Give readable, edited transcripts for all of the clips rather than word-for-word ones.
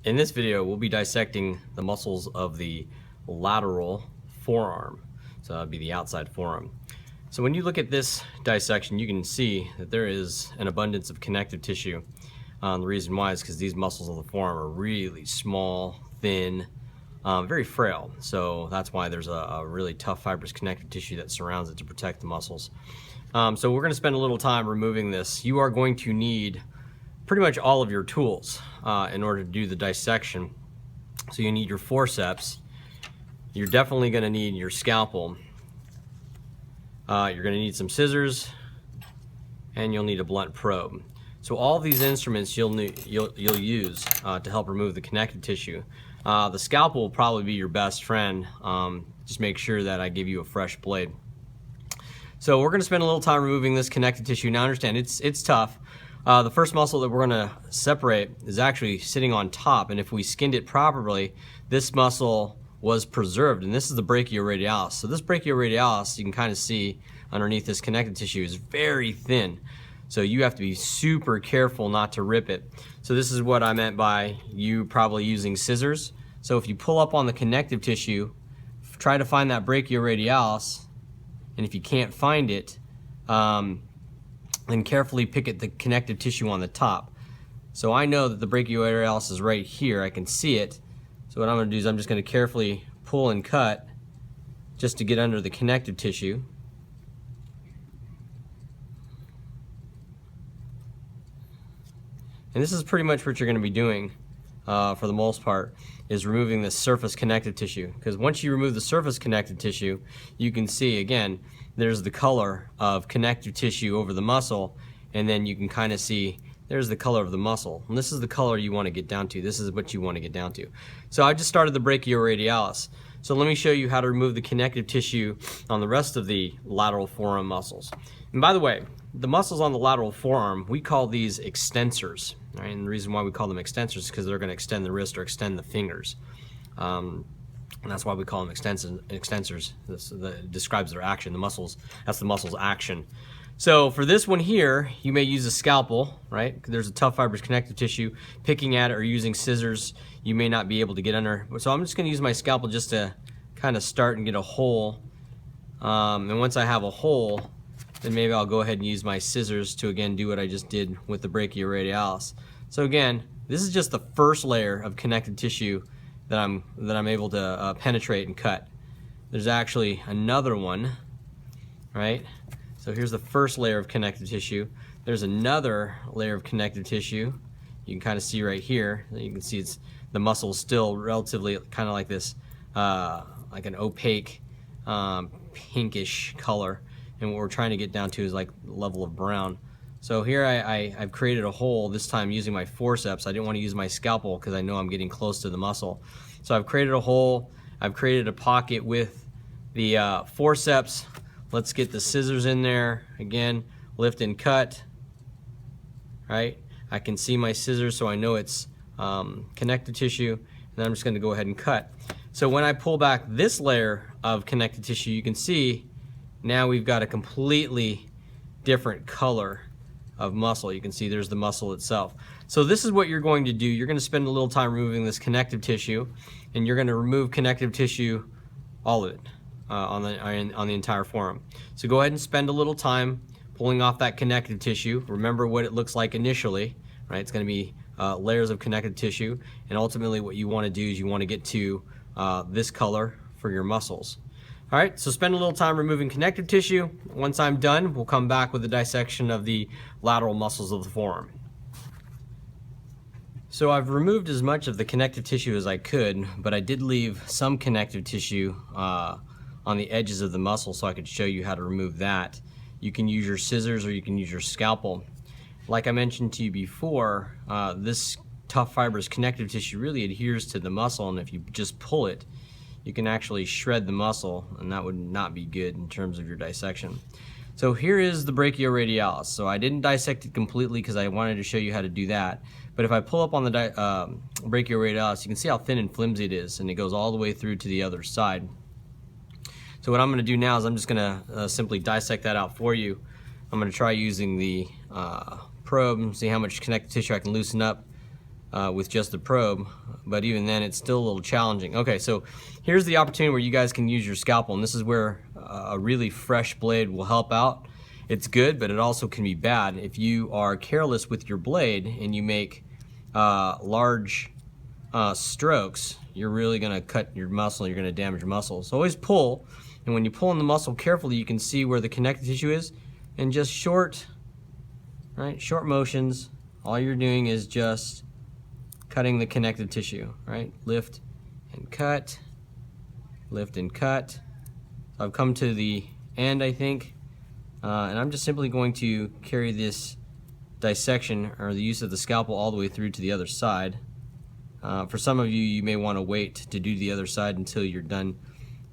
In this video, we'll be dissecting the muscles of the lateral forearm. So that would be the outside forearm. So when you look at this dissection, you can see that there is an abundance of connective tissue. The reason why is because these muscles of the forearm are really small, thin, very frail. So that's why there's a really tough fibrous connective tissue that surrounds it to protect the muscles. So we're going to spend a little time removing this. You are going to need pretty much all of your tools in order to do the dissection. So you need your forceps. You're definitely going to need your scalpel. You're going to need some scissors, and you'll need a blunt probe. So all these instruments you'll use to help remove the connective tissue. The scalpel will probably be your best friend. Just make sure that I give you a fresh blade. So we're going to spend a little time removing this connective tissue. Now understand, it's tough. The first muscle that we're going to separate is actually sitting on top, and if we skinned it properly, this muscle was preserved, and this is the brachioradialis. So this brachioradialis, you can kind of see underneath this connective tissue, is very thin. So you have to be super careful not to rip it. So this is what I meant by you probably using scissors. So if you pull up on the connective tissue, try to find that brachioradialis, and if you can't find it, then carefully pick at the connective tissue on the top. So I know that the brachioradialis is right here. I can see it. So what I'm going to do is I'm just going to carefully pull and cut just to get under the connective tissue. And this is pretty much what you're going to be doing for the most part, is removing the surface connective tissue. Because once you remove the surface connective tissue, you can see, again, there's the color of connective tissue over the muscle, and then you can kind of see there's the color of the muscle. And this is the color you want to get down to. This is what you want to get down to. So I just started the brachioradialis. So let me show you how to remove the connective tissue on the rest of the lateral forearm muscles. And by the way, the muscles on the lateral forearm, we call these extensors. Right? And the reason why we call them extensors is because they're going to extend the wrist or extend the fingers. And that's why we call them extensors. That describes their action. The muscles, that's the muscle's action. So for this one here, you may use a scalpel, right? There's a tough fibrous connective tissue. Picking at it or using scissors, you may not be able to get under. So I'm just going to use my scalpel just to kind of start and get a hole. And once I have a hole, then maybe I'll go ahead and use my scissors to again do what I just did with the brachioradialis. So again, this is just the first layer of connective tissue that I'm able to penetrate and cut. There's actually another one, right? So here's the first layer of connective tissue. There's another layer of connective tissue. You can kind of see right here. You can see the muscle is still relatively kind of like this, like an opaque, pinkish color. And what we're trying to get down to is like the level of brown. So here I've created a hole, this time using my forceps. I didn't want to use my scalpel because I know I'm getting close to the muscle. So I've created a hole. I've created a pocket with the forceps. Let's get the scissors in there. Again, lift and cut. Right? I can see my scissors, so I know it's connective tissue. And then I'm just going to go ahead and cut. So when I pull back this layer of connective tissue, you can see now we've got a completely different color of muscle. You can see there's the muscle itself. So this is what you're going to do. You're going to spend a little time removing this connective tissue, and you're going to remove connective tissue, all of it, on the entire forearm. So go ahead and spend a little time pulling off that connective tissue. Remember what it looks like initially, right? It's going to be layers of connective tissue, and ultimately what you want to do is you want to get to this color for your muscles. All right, so spend a little time removing connective tissue. Once I'm done, we'll come back with the dissection of the lateral muscles of the forearm. So I've removed as much of the connective tissue as I could, but I did leave some connective tissue on the edges of the muscle so I could show you how to remove that. You can use your scissors or you can use your scalpel. Like I mentioned to you before, this tough fibrous connective tissue really adheres to the muscle, and if you just pull it, you can actually shred the muscle, and that would not be good in terms of your dissection. So here is the brachioradialis. So I didn't dissect it completely because I wanted to show you how to do that. But if I pull up on the brachioradialis, you can see how thin and flimsy it is, and it goes all the way through to the other side. So what I'm going to do now is I'm just going to simply dissect that out for you. I'm going to try using the probe and see how much connective tissue I can loosen up. with just the probe, but even then it's still a little challenging. Okay, so here's the opportunity where you guys can use your scalpel, and this is where a really fresh blade will help out. It's good, but it also can be bad. If you are careless with your blade and you make large strokes, you're really gonna cut your muscle, you're gonna damage your muscle. So always pull, and when you pull in the muscle carefully, you can see where the connective tissue is, and just short motions. All you're doing is just cutting the connective tissue, right? Lift and cut, lift and cut. I've come to the end, I think, and I'm just simply going to carry this dissection, or the use of the scalpel, all the way through to the other side. For some of you, you may want to wait to do the other side until you're done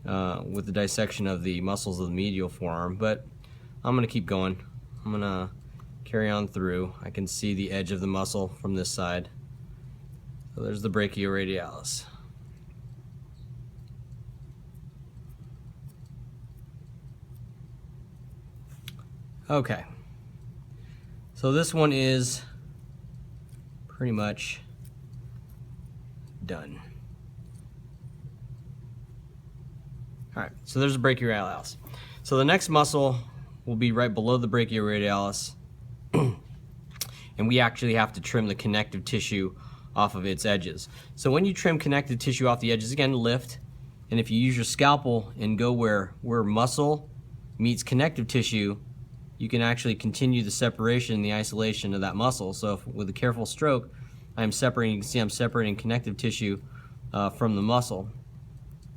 with the dissection of the muscles of the medial forearm, but I'm going to keep going. I'm going to carry on through. I can see the edge of the muscle from this side. So there's the brachioradialis. Okay, so this one is pretty much done. All right, so there's the brachioradialis. So the next muscle will be right below the brachioradialis, and we actually have to trim the connective tissue off of its edges. So when you trim connective tissue off the edges, again, lift, and if you use your scalpel and go where muscle meets connective tissue, you can actually continue the separation, the isolation of that muscle. So with a careful stroke, I'm separating, you can see I'm separating connective tissue from the muscle,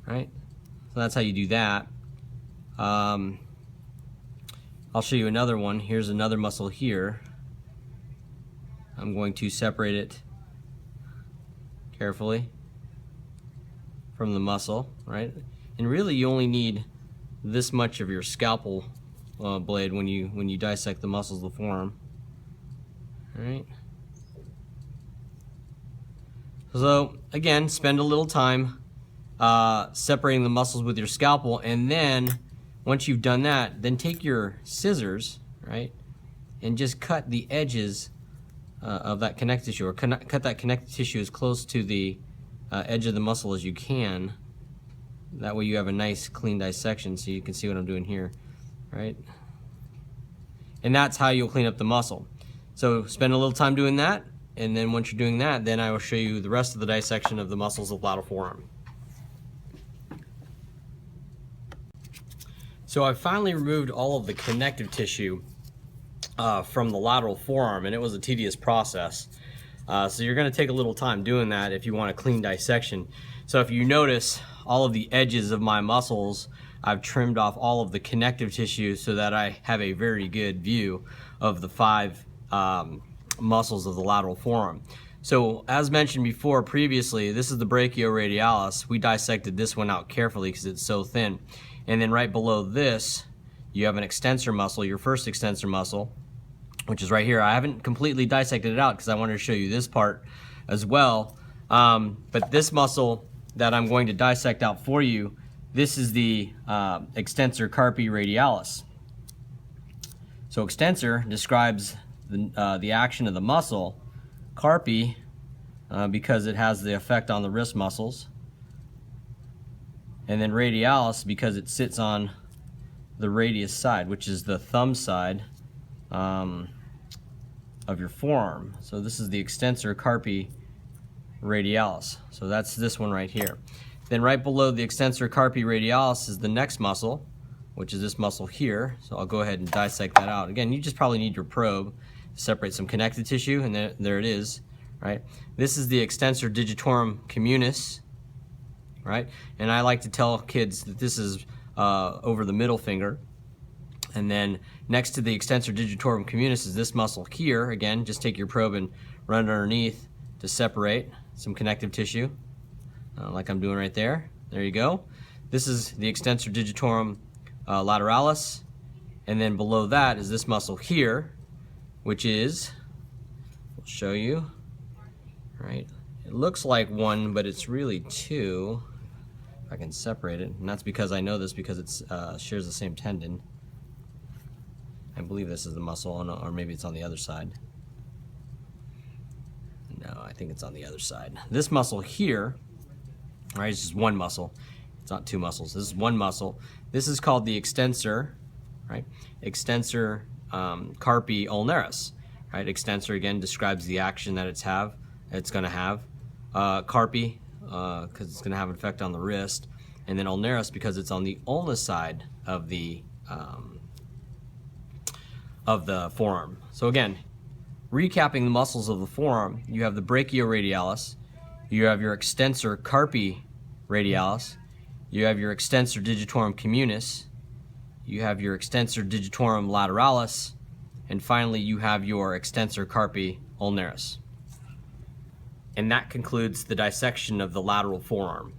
right? So that's how you do that. I'll show you another one. Here's another muscle here. I'm going to separate it carefully from the muscle, right? And really you only need this much of your scalpel blade when you dissect the muscles of the forearm. All right. So again, spend a little time separating the muscles with your scalpel, and then once you've done that, then take your scissors, right, and just cut the edges of that connective tissue, or cut that connective tissue as close to the edge of the muscle as you can. That way you have a nice clean dissection, so you can see what I'm doing here, right? And that's how you'll clean up the muscle. So spend a little time doing that, and then once you're doing that, then I will show you the rest of the dissection of the muscles of the lateral forearm. So I've finally removed all of the connective tissue from the lateral forearm, and it was a tedious process. So you're going to take a little time doing that if you want a clean dissection. So if you notice, all of the edges of my muscles, I've trimmed off all of the connective tissue so that I have a very good view of the 5 muscles of the lateral forearm. So as mentioned before previously, this is the brachioradialis. We dissected this one out carefully because it's so thin. And then right below this, you have an extensor muscle, your first extensor muscle, which is right here. I haven't completely dissected it out because I wanted to show you this part as well. But this muscle that I'm going to dissect out for you, this is the extensor carpi radialis. So extensor describes the action of the muscle, carpi because it has the effect on the wrist muscles, and then radialis because it sits on the radius side, which is the thumb side of your forearm. So this is the extensor carpi radialis. So that's this one right here. Then right below the extensor carpi radialis is the next muscle, which is this muscle here. So I'll go ahead and dissect that out. Again, you just probably need your probe to separate some connective tissue, and there it is, right? This is the extensor digitorum communis, right? And I like to tell kids that this is over the middle finger. And then next to the extensor digitorum communis is this muscle here. Again, just take your probe and run it underneath to separate some connective tissue, like I'm doing right there. There you go. This is the extensor digitorum lateralis, and then below that is this muscle here, which is, I'll show you, right? It looks like one, but it's really 2. If I can separate it, and that's because I know this because it shares the same tendon. I believe this is the muscle, or maybe it's on the other side. No, I think it's on the other side. This muscle here, right, it's just one muscle. It's not two muscles. This is one muscle. This is called the extensor, right? Extensor carpi ulnaris, right? Extensor again describes the action that it's going to have. Carpi, because it's going to have an effect on the wrist, and then ulnaris because it's on the ulna side of the forearm. So again, recapping the muscles of the forearm, you have the brachioradialis, you have your extensor carpi radialis, you have your extensor digitorum communis, you have your extensor digitorum lateralis, and finally you have your extensor carpi ulnaris. And that concludes the dissection of the lateral forearm.